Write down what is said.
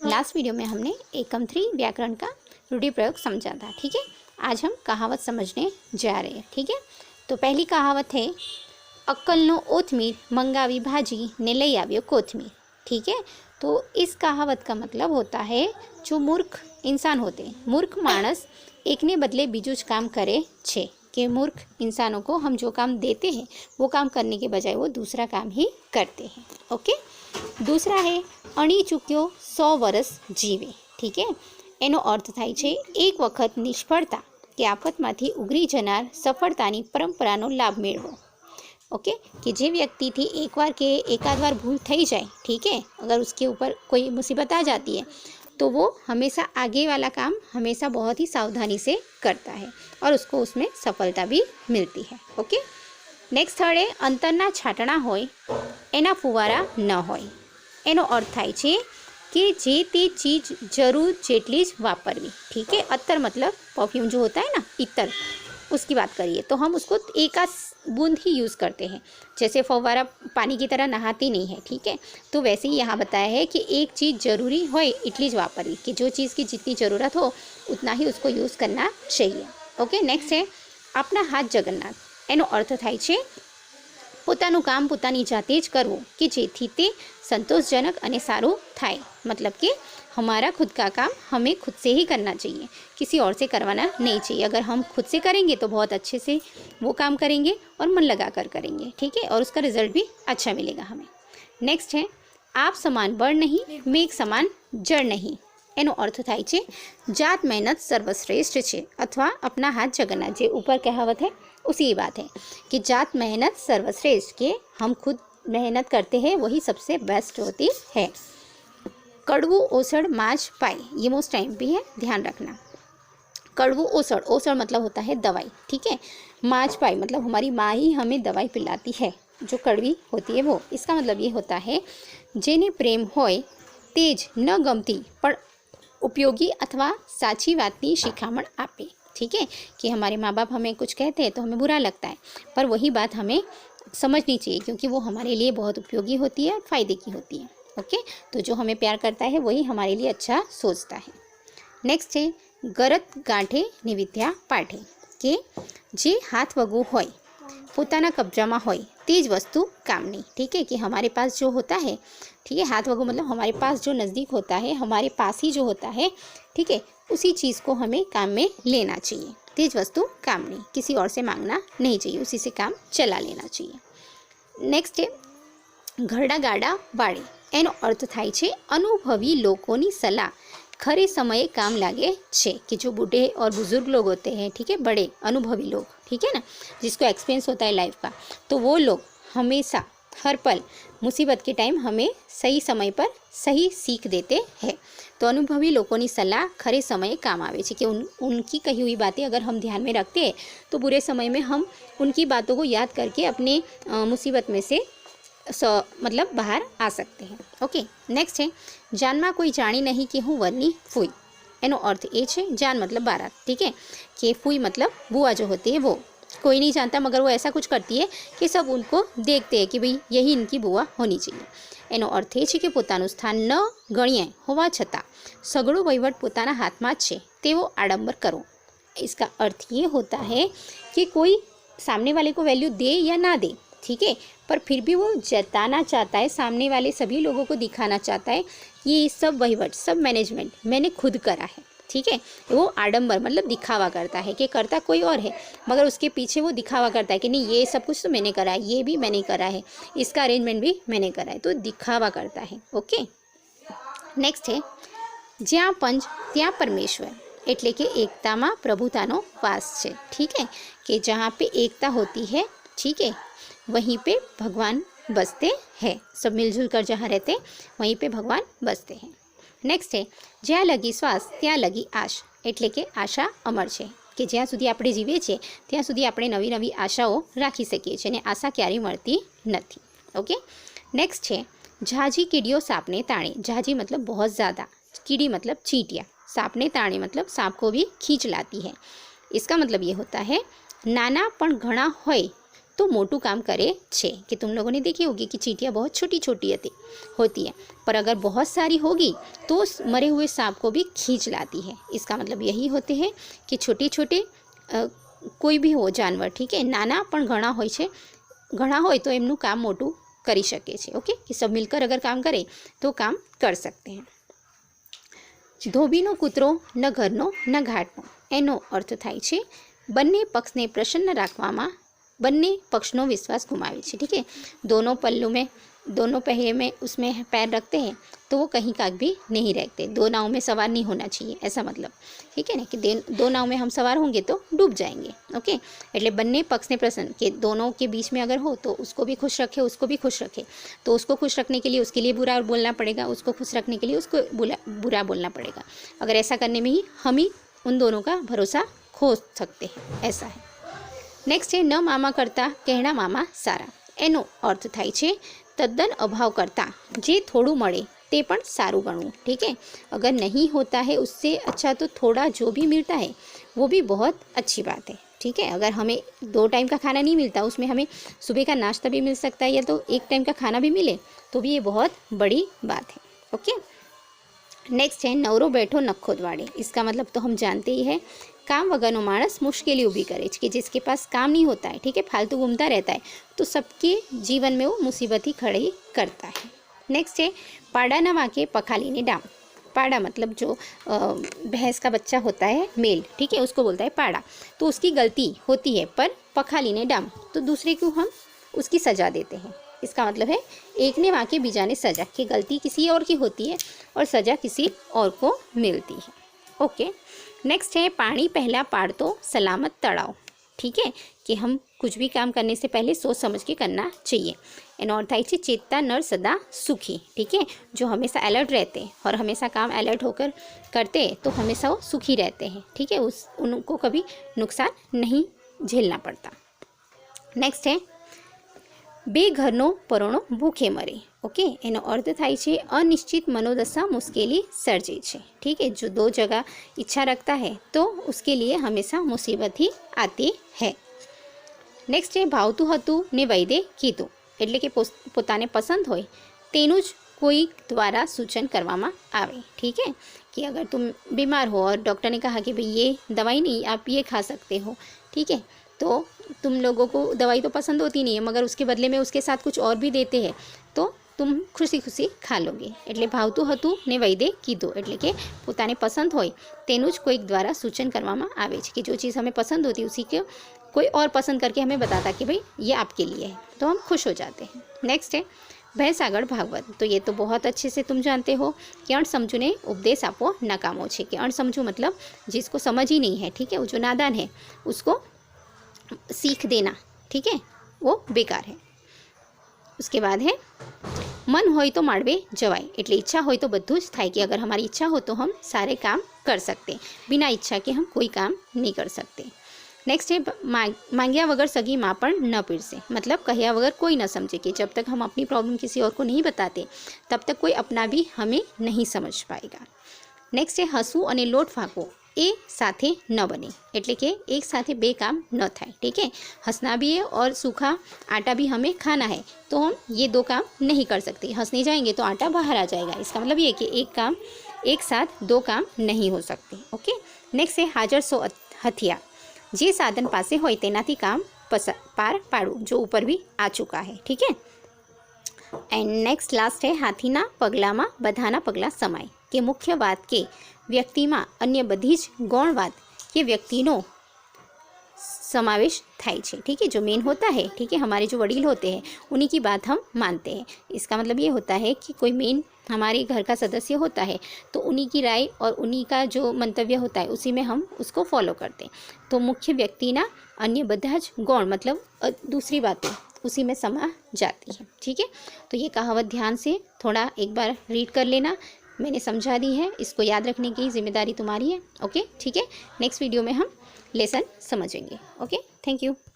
Last video में हमने एकम 3 व्याकरण का रूढ़ि प्रयोग समझा था। ठीक है, आज हम कहावत समझने जा रहे हैं। ठीक है, तो पहली कहावत है अक्कलनो ओथमीर मंगावी भाजी ने लई आव्यो कोथमीर। ठीक है, तो इस कहावत का मतलब होता है जो मूर्ख इंसान होते हैं, मूर्ख मानस एक ने बदले बीजू ज काम करे छे, कि मूर्ख इंसानों को हम जो काम देते हैं वो काम करने के बजाय वो दूसरा काम ही करते हैं। ओके, दूसरा है अणी चूक्यो 100 वर्ष जीवे। ठीक है, एनो अर्थ थाय छे एक वखत निष्फળતા કે આફતમાંથી ઉગરી જનાર સફળતાની પરંપરાનો લાભ મેળવો। ओके, कि जे व्यक्ति थी एक बार के एकाध बार भूल थी जाए, ठीक है, अगर उसके ऊपर कोई मुसीबत आ जाती है तो वो हमेशा आगे वाला काम हमेशा बहुत ही सावधानी से करता है और उसको उसमें सफलता भी मिलती है। ओके, नेक्स्ट थर्ड है अंतरना छाटना होय एना फुवारा न होय। एनो अर्थ थाय छे कि जे ते चीज़ जरूर जेटली ज वापरवी। ठीक है, अत्तर मतलब परफ्यूम जो होता है ना, इत्र, उसकी बात करिए तो हम उसको एक बूंद ही यूज़ करते हैं, जैसे फव्वारा पानी की तरह नहाती नहीं है। ठीक है, तो वैसे ही यहाँ बताया है कि एक चीज़ जरूरी हो इतनी ज वापरवी, कि जो चीज़ की जितनी ज़रूरत हो उतना ही उसको यूज़ करना चाहिए। ओके, नेक्स्ट है अपना हाथ जगन्नाथ। एनो अर्थ थाय छे પોતાનું કામ પોતાની જાતે જ કરવું કે જેથી તે संतोषजनक અને સારું થાય। मतलब कि हमारा खुद का काम हमें खुद से ही करना चाहिए, किसी और से करवाना नहीं चाहिए। अगर हम खुद से करेंगे तो बहुत अच्छे से वो काम करेंगे और मन लगा कर करेंगे। ठीक है, और उसका रिजल्ट भी अच्छा मिलेगा हमें। नेक्स्ट है आप समान बड़ नहीं मेघ समान जड़ नहीं। एनो अर्थ थाय छे जात मेहनत सर्वश्रेष्ठ छे अथवा अपना हाथ जगन्नाथ। जे ऊपर कहावत है उसी की बात है कि जात मेहनत सर्वश्रेष्ठ, के हम खुद मेहनत करते हैं वही सबसे बेस्ट होती है। कड़वू ओसड़ माज पाई, ये मोस्ट टाइम भी है, ध्यान रखना। कड़वू ओसड़, ओसड़ मतलब होता है दवाई। ठीक है, माज पाई मतलब हमारी माँ ही हमें दवाई पिलाती है जो कड़वी होती है वो। इसका मतलब ये होता है जेने प्रेम होय तेज न गमती पर उपयोगी अथवा साची बातनी शिखामण आपे। ठीक है, कि हमारे माँ बाप हमें कुछ कहते हैं तो हमें बुरा लगता है, पर वही बात हमें समझनी चाहिए क्योंकि वो हमारे लिए बहुत उपयोगी होती है, फ़ायदे की होती है। ओके, तो जो हमें प्यार करता है वही हमारे लिए अच्छा सोचता है। नेक्स्ट है गरत गांठे निविद्या पाठे, के जे हाथ वगू होय पोताना कब्जाમાં होय तेज वस्तु कामनी। ठीक है, कि हमारे पास जो होता है, ठीक है, हाथ वगू मतलब हमारे पास जो नज़दीक होता है, हमारे पास ही जो होता है, ठीक है, उसी चीज़ को हमें काम में लेना चाहिए। तेज वस्तु कामनी, किसी और से मांगना नहीं चाहिए, उसी से काम चला लेना चाहिए। नेक्स्ट है घरड़ा गाड़ा वाड़े। एनो अर्थ थाय छे अनुभवी लोगोनी सलाह खरे समये काम लागे छे, कि जो बूढ़े और बुजुर्ग लोग होते हैं, ठीक है, बड़े अनुभवी लोग, ठीक है ना, जिसको एक्सपीरियंस होता है लाइफ का, तो वो लोग हमेशा हर पल मुसीबत के टाइम हमें सही समय पर सही सीख देते हैं। तो अनुभवी लोगों की सलाह खरे समय काम आवे छे, कि उनकी कही हुई बातें अगर हम ध्यान में रखते हैं तो बुरे समय में हम उनकी बातों को याद करके अपने मुसीबत में से मतलब बाहर आ सकते हैं। ओके, नेक्स्ट है जान में कोई जानी नहीं कि हूँ वरनी फूई। एनो अर्थ ये है जान मतलब बारात। ठीक है, कि फूई मतलब बुआ जो होती है वो, कोई नहीं जानता मगर वो ऐसा कुछ करती है कि सब उनको देखते हैं कि भाई यही इनकी बुआ होनी चाहिए। एनो अर्थ ये है कि पोतानुं स्थान न गण्य होवा छतां सगळो वहीवट पोताना हाथ में छे तेवो आडंबर करो। इसका अर्थ ये होता है कि कोई सामने वाले को वैल्यू दे या ना दे, ठीक है, पर फिर भी वो जताना चाहता है, सामने वाले सभी लोगों को दिखाना चाहता है ये सब वहीवट, सब मैनेजमेंट मैंने खुद करा है। ठीक है, वो आडंबर मतलब दिखावा करता है, कि करता कोई और है मगर उसके पीछे वो दिखावा करता है कि नहीं ये सब कुछ तो मैंने करा है, ये भी मैंने करा है, इसका अरेंजमेंट भी मैंने करा है, तो दिखावा करता है। ओके, नेक्स्ट है ज्यां पंच त्यां परमेश्वर, एटले कि एकता में प्रभुतानो वास छे। ठीक है, कि जहाँ पे एकता होती है, ठीक है, वहीं पे भगवान बसते हैं। सब मिलजुल कर जहाँ रहते वहीं पे भगवान बसते हैं। नेक्स्ट है ज्यां लगी श्वास त्यां लगी आश, एटले कि आशा अमर है, कि ज्यां सुधी आपणे जीवीए छीए त्यां सुधी आपणे नवी नवी आशाओं राखी सकीए छीए अने आशा क्यारेय मळती नथी। ओके, नेक्स्ट है झाजी कीड़ियों सापने ताणे। झाजी मतलब बहुत ज़्यादा, कीड़ी मतलब चींटियाँ, सांपने ताणे मतलब सांप को भी खींच लाती है। इसका मतलब ये होता है नाना पण घणा होय तो मोटू काम करे छे। कि तुम लोगों ने देखी होगी कि चींटियाँ बहुत छोटी छोटी होती है, पर अगर बहुत सारी होगी तो उस मरे हुए सांप को भी खींच लाती है। इसका मतलब यही होते हैं कि छोटे छोटे कोई भी हो जानवर, ठीक है, नाना पण घणा होय छे, घणा होय तो एमનું કામ મોટું કરી શકે છે। ઓકે, कि सब मिलकर अगर काम करे तो काम कर सकते हैं। ધોબીનો કૂતરો ન ઘરનો ન ઘાટનો, એનો અર્થ થાય છે બંને પક્ષને પ્રસન્ન રાખવામાં બંને પક્ષનો વિશ્વાસ ગુમાવે છે। ठीक है, दोनों पहिए में उसमें पैर रखते हैं तो वो कहीं का भी नहीं रहते। दो नाव में सवार नहीं होना चाहिए, ऐसा मतलब, ठीक है ना, कि दो नाव में हम सवार होंगे तो डूब जाएंगे। ओके, એટલે બંને પક્ષને પ્રસન્ન, कि दोनों के बीच में अगर हो तो उसको भी खुश रखे, उसको भी खुश रखे। तो उसको खुश रखने के लिए उसके लिए बुरा बोलना पड़ेगा, उसको खुश रखने के लिए उसको बुरा बोलना पड़ेगा। अगर ऐसा करने में ही हम ही उन दोनों का भरोसा खो सकते हैं, ऐसा है। नेक्स्ट है न मामा करता कहना मामा सारा, એનો અર્થ થાય છે તદ્દન અભાવ કરતાં જે થોડું મળે તે પણ સારું ગણવું। ठीक है, अगर नहीं होता है उससे अच्छा तो थोड़ा जो भी मिलता है वो भी बहुत अच्छी बात है। ठीक है, अगर हमें 2 टाइम का खाना नहीं मिलता, उसमें हमें सुबह का नाश्ता भी मिल सकता है या तो 1 टाइम का खाना भी मिले तो भी ये बहुत बड़ी बात है। ओके, नेक्स्ट है नवरो बैठो नखो द्वाड़े। इसका मतलब तो हम जानते ही है, काम वगरनो माणस मुश्किलें ऊभी करे, कि जिसके पास काम नहीं होता है, ठीक है, फालतू घूमता रहता है, तो सबके जीवन में वो मुसीबत ही खड़ी करता है। नेक्स्ट है पाड़ा वाके पखाली ने डाम। पाड़ा मतलब जो भैंस का बच्चा होता है मेल, ठीक है, उसको बोलता है पाड़ा। तो उसकी गलती होती है पर पखाली ने डाम, तो दूसरे को हम उसकी सजा देते हैं। इसका मतलब है एक ने वाके बीजा ने सजा, कि गलती किसी और की होती है और सजा किसी और को मिलती है। ओके, नेक्स्ट है पानी पहला पाड़ तो सलामत तड़ाव। ठीक है, कि हम कुछ भी काम करने से पहले सोच समझ के करना चाहिए। एनो अर्थ થાય છે चेता नर सदा सुखी। ठीक है, जो हमेशा अलर्ट रहते हैं और हमेशा काम अलर्ट होकर करते हैं तो हमेशा वो सुखी रहते हैं। ठीक है, उनको कभी नुकसान नहीं झेलना पड़ता। नेक्स्ट है બે ઘરનો પરોણો ભૂખે મરે। ओके, એનો અર્થ થાય છે અનિશ્ચિત मनोदशा मुश्किल सर्जे छे। ठीक है, जो 2 जगह इच्छा रखता है तो उसके लिए हमेशा मुसीबत ही आती है। नेक्स्ट है भावतुं हतुं ने वैद्य कीधुं, એટલે કે પોતાને પસંદ હોય તેનું જ कोई द्वारा सूचन करवामां आवे। ठीक है, कि अगर तुम बीमार हो और डॉक्टर ने कहा कि भाई ये दवाई नहीं, आप ये खा सकते हो, ठीक है, तो तुम लोगों को दवाई तो पसंद होती नहीं है, मगर उसके बदले में उसके साथ कुछ और भी देते हैं तो तुम खुशी खुशी खा लोगे। એટલે ભાવતું હતું ને વૈદ્ય કીધું, એટલે કે પોતાને પસંદ હોય તેનું જ કોઈક દ્વારા સૂચન કરવામાં આવે છે, कि जो चीज़ हमें पसंद होती है उसी के कोई और पसंद करके हमें बताता कि भाई ये आपके लिए है, तो हम खुश हो जाते हैं। नेक्स्ट है भैंस आगळ भागवत। तो ये तो बहुत अच्छे से तुम जानते हो कि अणसमझू ने उपदेश आपो नकामो छे। कि अणसमझू मतलब जिसको समझ ही नहीं है, ठीक है, वो जो नादान है उसको सीख देना, ठीक है, वो बेकार है। उसके बाद है मन होय तो माळवे जवाय, એટલે इच्छा होय तो बधुं ज थाय, कि अगर हमारी इच्छा हो तो हम सारे काम कर सकते, बिना इच्छा के हम कोई काम नहीं कर सकते। नेक्स्ट है मांग्या वगर सगी माँ पण न पीरसे, मतलब कह्या वगर कोई न समझे, कि जब तक हम अपनी प्रॉब्लम किसी और को नहीं बताते तब तक कोई अपना भी हमें नहीं समझ पाएगा। नेक्स्ट है हंसવું અને લોટ ફાંકવો એ સાથે न बने, એટલે કે एक साथे 2 काम न थाय। ठीक है, हंसना भी है और सूखा आटा भी हमें खाना है, तो हम ये 2 काम नहीं कर सकते। हंसने जाएंगे तो आटा बाहर आ जाएगा। इसका मतलब ये है कि एक साथ 2 काम नहीं हो सकते। ओके, नेक्स्ट है हाजर सो हथिया, जे साधन पासे होय तेनाथी काम पार पाड़ू, जो ऊपर भी आ चुका है। ठीक है, एंड नेक्स्ट लास्ट है हाथीना पगलामां बधाना पगला समाय, कि मुख्य बात के व्यक्ति में अन्य बधी ज गौण बात के व्यक्तिनो समावेश थाय छे। ठीक है, जो मेन होता है, ठीक है, हमारे जो वडील होते हैं उन्हीं की बात हम मानते हैं। इसका मतलब ये होता है कि कोई मेन हमारे घर का सदस्य होता है तो उन्हीं की राय और उन्हीं का जो मंतव्य होता है उसी में हम उसको फॉलो करते हैं। तो मुख्य व्यक्ति ना अन्य बधा ज गौण मतलब दूसरी बातें उसी में समा जाती है। ठीक है, तो ये कहावत ध्यान से थोड़ा एक बार रीड कर लेना, मैंने समझा दी है, इसको याद रखने की जिम्मेदारी तुम्हारी है। ओके, ठीक है, नेक्स्ट वीडियो में हम लेसन समझेंगे। Okay, thank you.